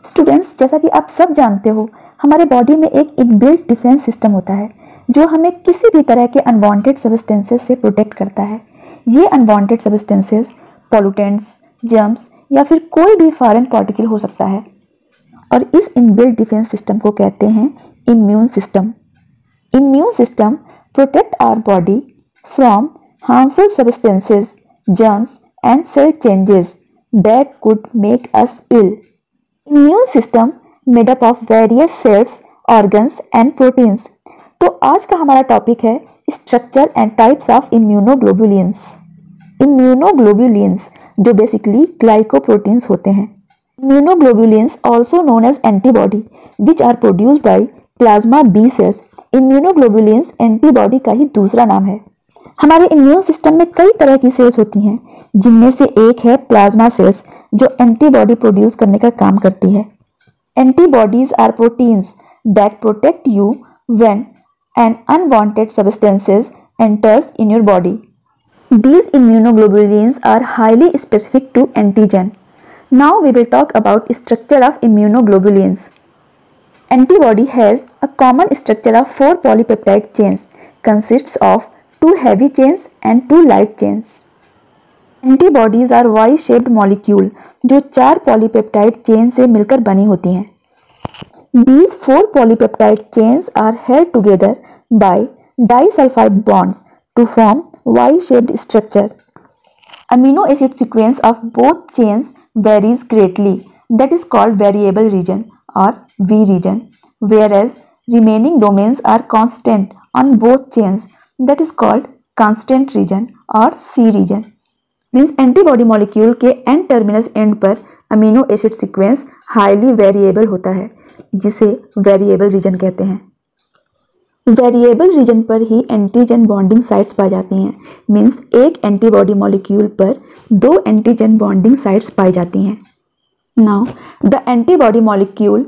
Students, जैसा कि आप सब जानते हो, हमारे बॉडी में एक इनबिल्ट डिफेंस सिस्टम होता है जो हमें किसी भी तरह के अनवांटेड सब्सटेंसेस से प्रोटेक्ट करता है। ये अनवांटेड सब्सटेंसेस पॉल्यूटेंट्स, जर्म्स या फिर कोई भी फॉरेन पार्टिकल हो सकता है, और इस इनबिल्ट डिफेंस सिस्टम को कहते हैं immune system. Immune system protect our body from harmful substances, germs and cell changes that could make us ill. Immune system made up of various cells, organs and proteins. तो आज का हमारा topic है structure and types of immunoglobulins. Immunoglobulins जो basically glycoproteins होते हैं। Immunoglobulins also known as antibody which are produced by plasma B cells. Immunoglobulins antibody का ही दूसरा नाम है। हमारे इम्यून सिस्टम में कई तरह की सेल्स होती हैं, जिनमें से एक है प्लाज्मा सेल्स जो एंटीबॉडी प्रोड्यूस करने का काम करती है। Antibodies are proteins that protect you when an unwanted substances enters in your body. These immunoglobulins are highly specific to antigen. Now we will talk about structure of immunoglobulins. Antibody has a common structure of 4 polypeptide chains, consists of 2 heavy chains and 2 light chains. Antibodies are Y-shaped molecule जो 4 polypeptide chain से मिलकर बनी होती हैं। These 4 polypeptide chains are held together by disulfide bonds to form Y-shaped structure. Amino acid sequence of both chains varies greatly, that is called variable region or V region, whereas remaining domains are constant on both chains, that is called constant region or C region. Means antibody molecule के end terminus end पर amino acid sequence highly variable होता है, जिसे variable region कहते हैं। Variable region पर ही antigen bonding sites पाई जाती हैं। मीन्स एक एंटीबॉडी मॉलिक्यूल पर 2 एंटीजन बॉन्डिंग साइट्स पाई जाती हैं। Now the antibody molecule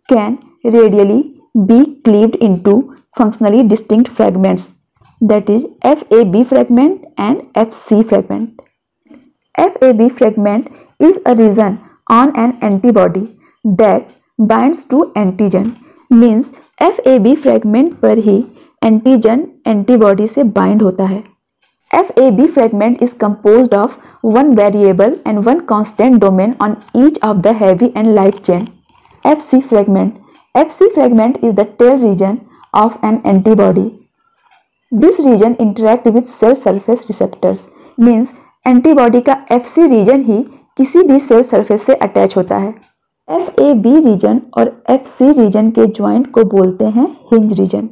can readily be cleaved into functionally distinct fragments, that is FAB fragment and FC fragment. FAB fragment is a region on an antibody that binds to antigen. Means FAB fragment पर ही antigen antibody से bind होता है। FAB fragment is composed of 1 variable and 1 constant domain on each of the heavy and light chain. FC fragment is the tail region of an antibody. This region interact with cell surface receptors. Means antibody का FC region ही किसी भी cell surface से attach होता है। FAB region और FC region के joint को बोलते हैं हिंज रीजन।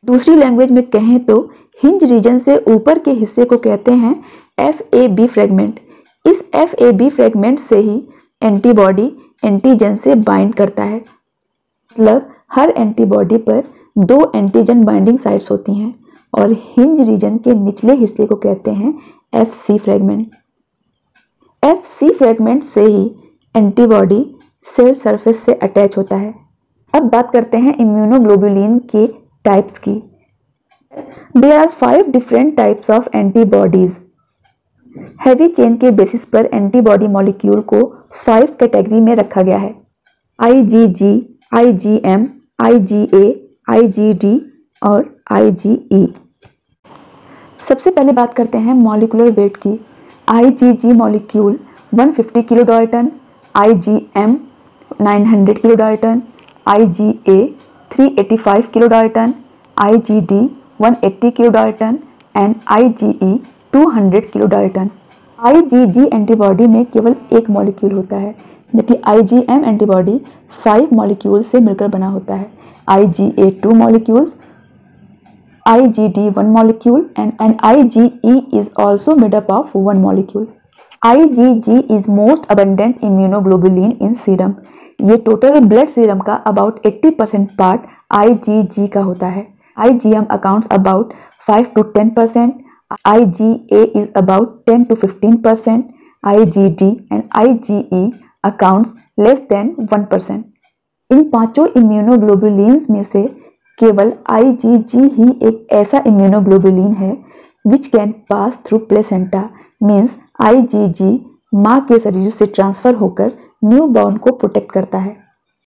दूसरी लैंग्वेज में कहें तो हिंज रीजन से ऊपर के हिस्से को कहते हैं FAB फ्रैगमेंट। इस FAB फ्रैगमेंट से ही एंटीबॉडी एंटीजन से बाइंड करता है। मतलब हर एंटीबॉडी पर 2 एंटीजन बाइंडिंग साइट्स होती हैं, और हिंज रीजन के निचले हिस्से को कहते हैं FC फ्रैगमेंट। FC फ्रैगमेंट से ही एंटीबॉडी सेल सरफेस से अटैच होता है। अब बात करते हैं इम्यूनोग्लोबुलिन के टाइप्स की। There are 5 different types of antibodies. Heavy chain के बेसिस पर एंटीबॉडी मॉलिक्यूल को 5 कैटेगरी में रखा गया है: IgG, IgM, IgA, IgD और IgE। सबसे पहले बात करते हैं मॉलिक्यूलर वेट की। IgG molecule 150 kilo Dalton, IgM 900 kilo Dalton, IgA 385 kilo Dalton, IgD 180 kilo Dalton and IgE 200 kilo Dalton. IgG antibody में केवल एक मॉलिक्यूल होता है, जबकि IgM एंटीबॉडी 5 मॉलिक्यूल से मिलकर बना होता है। IgA 2 molecules, IgD 1 molecule and IgE is also made up of 1 molecule. IgG is most abundant immunoglobulin in serum. ये टोटल ब्लड सीरम का अबाउट 80% पार्ट IgG का होता है। IgM accounts about 5 to 10%, IgA is about 10 to 15%, IgD and IgE accounts less than 1%। इन पांचों immunoglobulins में से केवल IgG ही एक ऐसा इम्यूनोग्लोबुलिन है which can pass through placenta. Means IgG माँ के शरीर से ट्रांसफर होकर न्यू बॉर्न को प्रोटेक्ट करता है।